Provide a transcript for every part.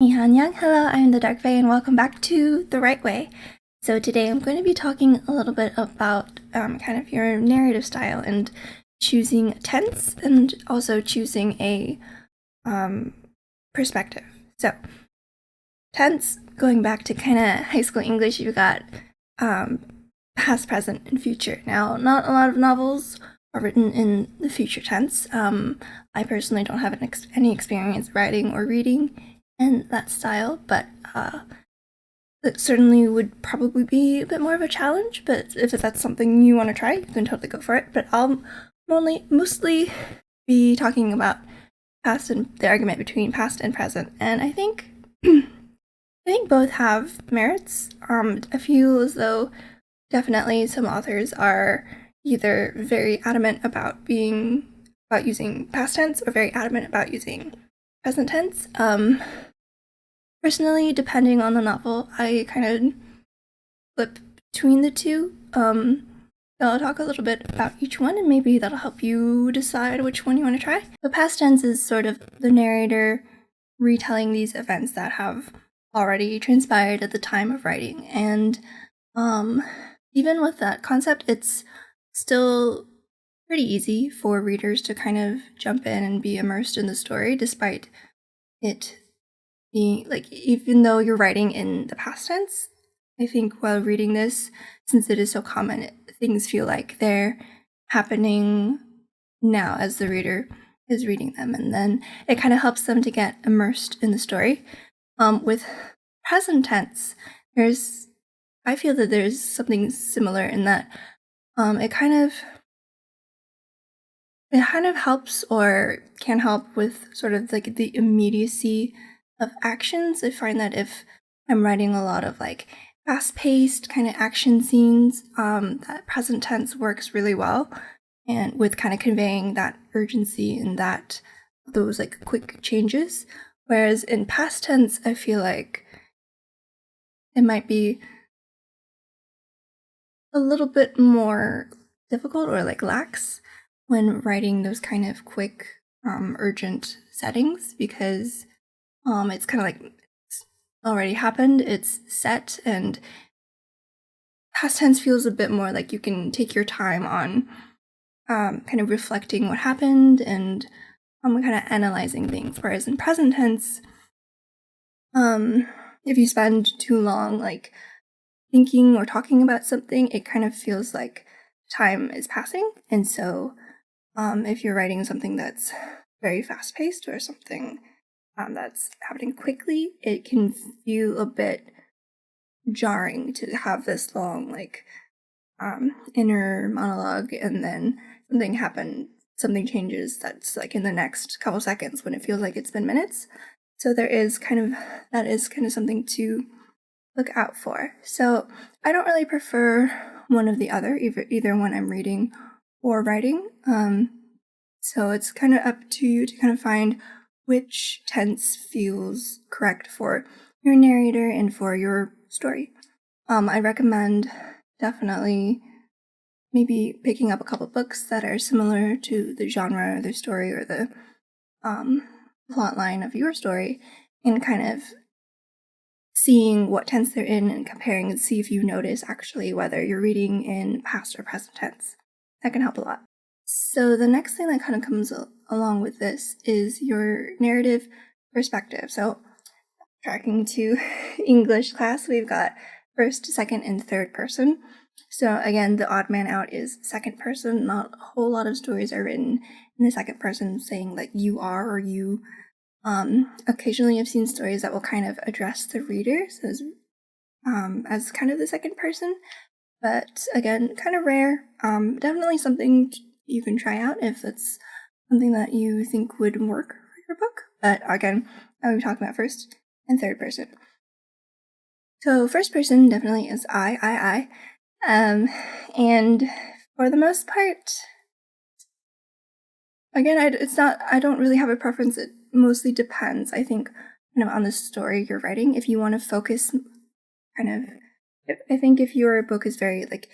Hello, I'm the Dark Fae and welcome back to The Right Way. So today I'm going to be talking a little bit about kind of your narrative style and choosing tense and also choosing a perspective. So tense, going back to kind of high school English, you've got past, present, and future. Now, not a lot of novels are written in the future tense. I personally don't have any experience writing or reading in that style, but it certainly would probably be a bit more of a challenge. But if that's something you want to try, you can totally go for it. But I'll mostly be talking about past and the argument between past and present, and I think both have merits. I feel as though definitely some authors are either very adamant about using past tense or very adamant about using present tense. Personally, depending on the novel, I kind of flip between the two. I'll talk a little bit about each one, and maybe that'll help you decide which one you want to try. The past tense is sort of the narrator retelling these events that have already transpired at the time of writing, and even with that concept, it's still pretty easy for readers to kind of jump in and be immersed in the story, despite it being, like, even though you're writing in the past tense. I think while reading this, since it is so common, things feel like they're happening now as the reader is reading them, and then it kind of helps them to get immersed in the story. With present tense, I feel that there's something similar in that it kind of helps or can help with sort of like the immediacy of actions. I find that if I'm writing a lot of like fast-paced kind of action scenes, that present tense works really well, and with kind of conveying that urgency and those like quick changes. Whereas in past tense, I feel like it might be a little bit more difficult or like lax when writing those kind of quick, urgent settings, because it's kind of like it's already happened, it's set, and past tense feels a bit more like you can take your time on kind of reflecting what happened and kind of analyzing things. Whereas in present tense, if you spend too long like thinking or talking about something, it kind of feels like time is passing. And so if you're writing something that's very fast-paced or something that's happening quickly, it can feel a bit jarring to have this long like inner monologue, and then something changes that's like in the next couple seconds when it feels like it's been minutes. So that is kind of something to look out for. So I don't really prefer one or the other, either when I'm reading or writing. So it's kind of up to you to kind of find which tense feels correct for your narrator and for your story. I recommend definitely maybe picking up a couple books that are similar to the genre or the story or the plot line of your story, and kind of seeing what tense they're in and comparing and see if you notice actually whether you're reading in past or present tense. That can help a lot. So the next thing that kind of comes along with this is your narrative perspective. So tracking to English class, we've got first, second, and third person. So again, the odd man out is second person. Not a whole lot of stories are written in the second person saying like you are or you. Occasionally I've seen stories that will kind of address the readers as kind of the second person, but again, kind of rare. Definitely something you can try out if it's something that you think would work for your book. But again, I'll be talking about first and third person. So first person definitely is I. And for the most part, again, I don't really have a preference. It mostly depends, I think, kind of on the story you're writing. If you want to focus I think if your book is very like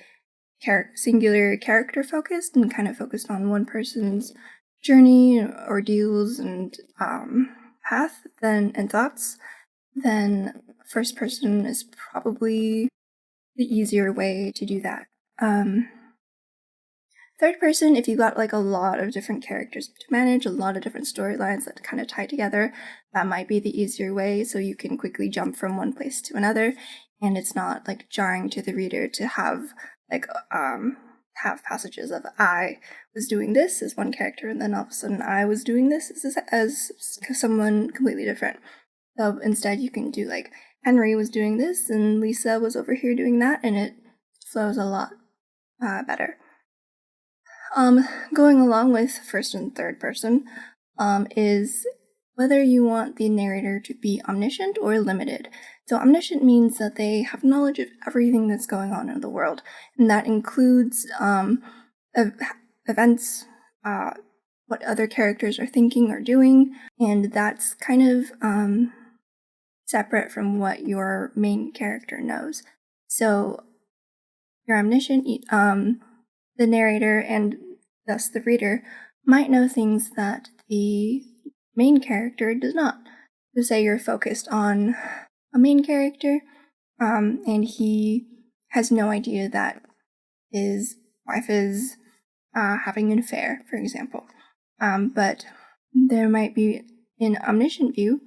singular character focused and kind of focused on one person's journey, ordeals, and path and thoughts, then first person is probably the easier way to do that. Third person, if you got like a lot of different characters to manage, a lot of different storylines that kind of tie together, that might be the easier way, so you can quickly jump from one place to another, and it's not like jarring to the reader to have like have passages of I was doing this as one character, and then all of a sudden I was doing this as someone completely different. So instead, you can do like Henry was doing this, and Lisa was over here doing that, and it flows a lot better. Going along with first and third person is whether you want the narrator to be omniscient or limited. So omniscient means that they have knowledge of everything that's going on in the world, and that includes events, what other characters are thinking or doing, and that's kind of separate from what your main character knows. So you're omniscient, the narrator and thus the reader might know things that the main character does not. So say you're focused on a main character, and he has no idea that his wife is having an affair, for example. But there might be, in omniscient view,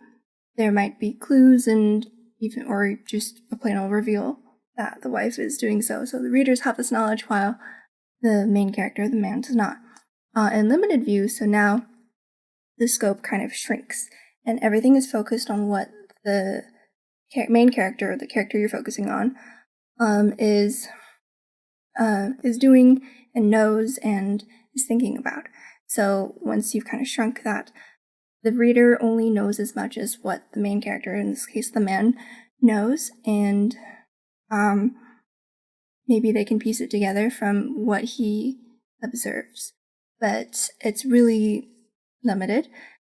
there might be clues and even or just a plain old reveal that the wife is doing so. So the readers have this knowledge while the main character, the man, does not. In limited view, so now the scope kind of shrinks, and everything is focused on what the main character, or the character you're focusing on, is doing and knows and is thinking about. So once you've kind of shrunk that, the reader only knows as much as what the main character, in this case the man, knows, and maybe they can piece it together from what he observes. But it's really limited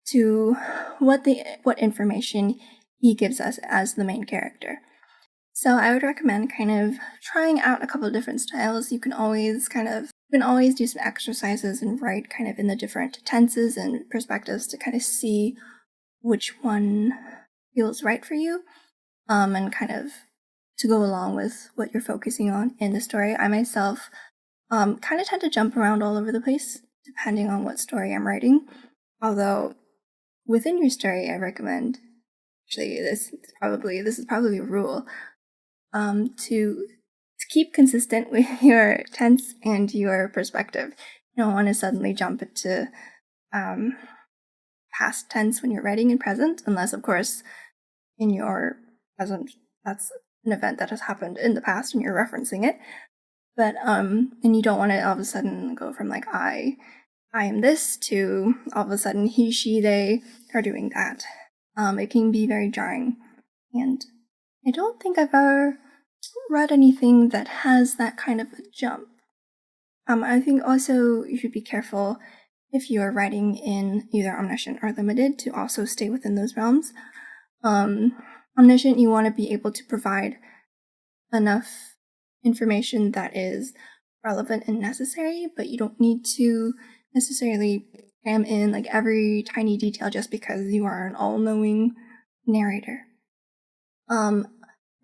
to what information he gives us as the main character. So I would recommend kind of trying out a couple of different styles. You can always do some exercises and write kind of in the different tenses and perspectives to kind of see which one feels right for you, and kind of to go along with what you're focusing on in the story. I myself kind of tend to jump around all over the place depending on what story I'm writing. Although within your story, I recommend, actually this is probably a rule, to keep consistent with your tense and your perspective. You don't want to suddenly jump into past tense when you're writing in present, unless of course in your present that's an event that has happened in the past and you're referencing it. But and you don't want to all of a sudden go from like I am this to all of a sudden he, she, they are doing that. It can be very jarring, and I don't think I've ever read anything that has that kind of a jump. I think also you should be careful if you are writing in either omniscient or limited to also stay within those realms. Omniscient, you want to be able to provide enough information that is relevant and necessary, but you don't need to necessarily cram in like every tiny detail just because you are an all-knowing narrator. And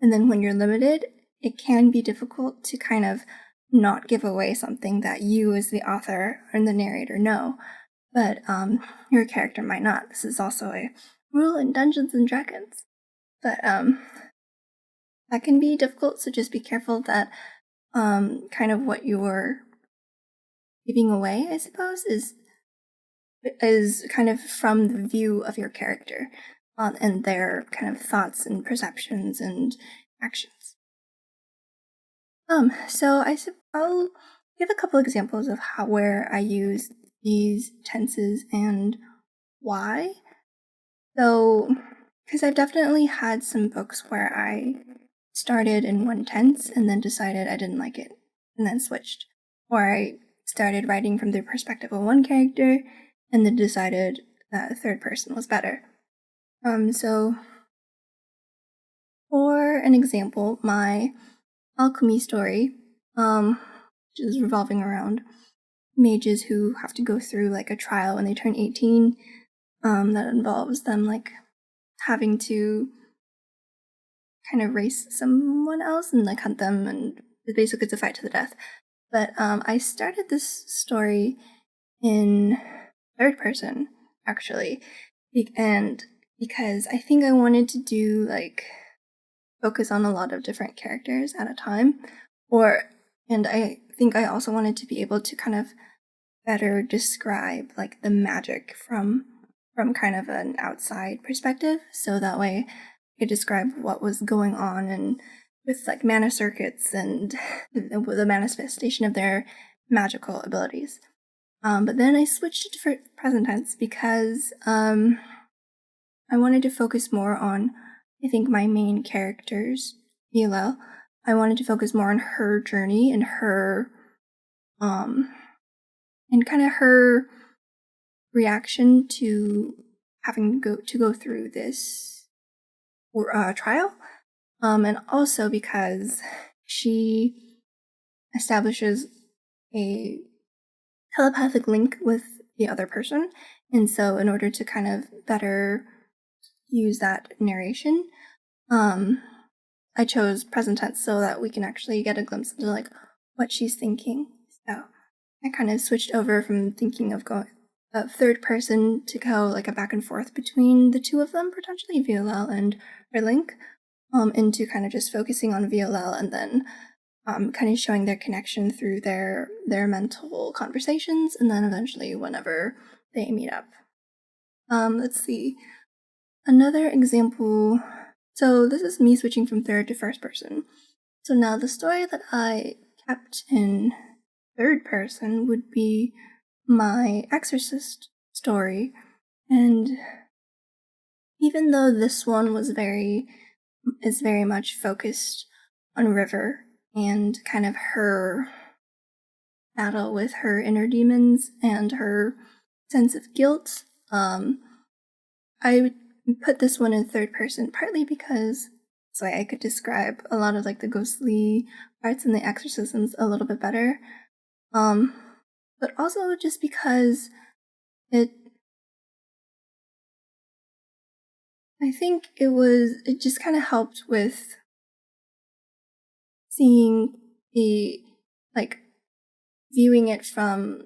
then when you're limited, it can be difficult to kind of not give away something that you as the author and the narrator know, but your character might not. This is also a rule in Dungeons and Dragons. But that can be difficult, so just be careful that kind of what you're giving away, I suppose, is kind of from the view of your character, and their kind of thoughts and perceptions and actions. So I'll give a couple examples of where I use these tenses and why. So, because I've definitely had some books where I started in one tense and then decided I didn't like it and then switched. Or I started writing from the perspective of one character and then decided that a third person was better. So for an example, my alchemy story, which is revolving around mages who have to go through like a trial when they turn 18, that involves them like having to kind of race someone else and like hunt them, and basically it's a fight to the death. But I started this story in third person, actually, and because I think I wanted to do like focus on a lot of different characters at a time, and I think I also wanted to be able to kind of better describe like the magic from kind of an outside perspective, so that way I could describe what was going on and with like mana circuits and the manifestation of their magical abilities. But then I switched to present tense because I wanted to focus more on, I think, my main character's VLL. I wanted to focus more on her journey and her and kind of her reaction to having to go through this trial, and also because she establishes a telepathic link with the other person, and so in order to kind of better use that narration, I chose present tense so that we can actually get a glimpse into like what she's thinking. So I kind of switched over from thinking of third person to go like a back and forth between the two of them, potentially VLL and her link, into kind of just focusing on VLL and then kind of showing their connection through their mental conversations, and then eventually whenever they meet up. Let's see. Another example. So this is me switching from third to first person. So now the story that I kept in third person would be my Exorcist story, and even though this one is very much focused on River and kind of her battle with her inner demons and her sense of guilt, I put this one in third person partly because so I could describe a lot of like the ghostly parts and the exorcisms a little bit better, but also just because it just kind of helped with seeing viewing it from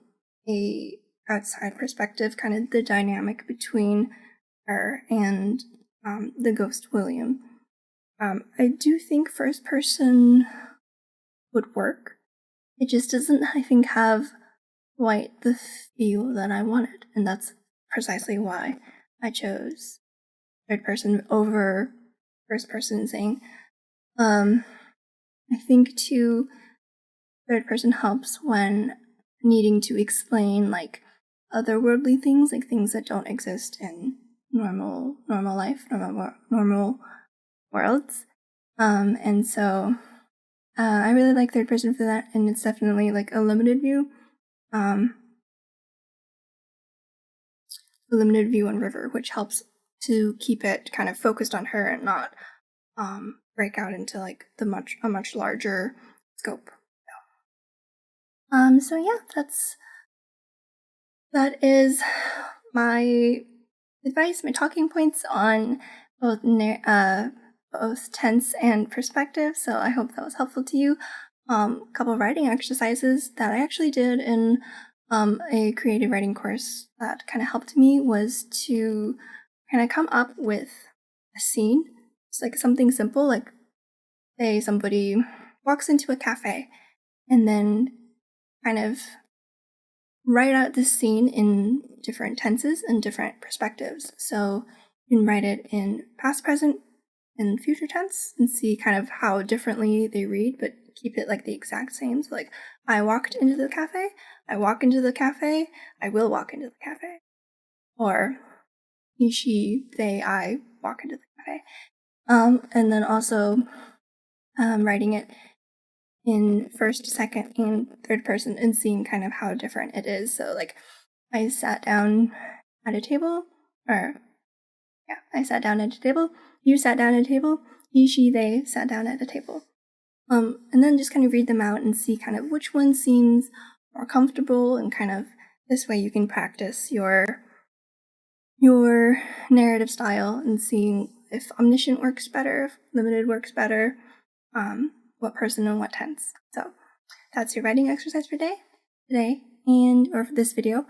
a outside perspective, kind of the dynamic between her and the ghost William. I do think first person would work. It just doesn't, I think, have quite the feel that I wanted, and that's precisely why I chose third person over first person, saying I think too third person helps when needing to explain like otherworldly things, like things that don't exist in normal life, normal worlds. And so I really like third person for that, and it's definitely like a limited view. A limited view on River, which helps to keep it kind of focused on her and not break out into like a much larger scope. So yeah, that is my advice, my talking points on both tense and perspective. So I hope that was helpful to you. A couple writing exercises that I actually did in a creative writing course that kind of helped me was to kind of come up with a scene. It's like something simple, like say somebody walks into a cafe and then kind of write out this scene in different tenses and different perspectives. So you can write it in past, present, and future tense and see kind of how differently they read, but keep it like the exact same. So like, I walked into the cafe, I walk into the cafe, I will walk into the cafe. Or he, she, they, I walk into the cafe. And then also writing it in first, second, and third person and seeing kind of how different it is. So like I sat down at a table, I sat down at a table, you sat down at a table, he, she, they sat down at a table. And then just kind of read them out and see kind of which one seems more comfortable, and kind of this way you can practice your narrative style and seeing if omniscient works better, if limited works better, what person and what tense. So that's your writing exercise for today, or for this video.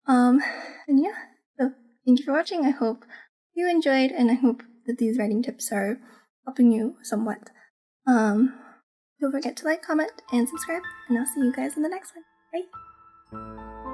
And yeah, so thank you for watching. I hope you enjoyed, and I hope that these writing tips are helping you somewhat. Don't forget to like, comment, and subscribe, and I'll see you guys in the next one. Bye!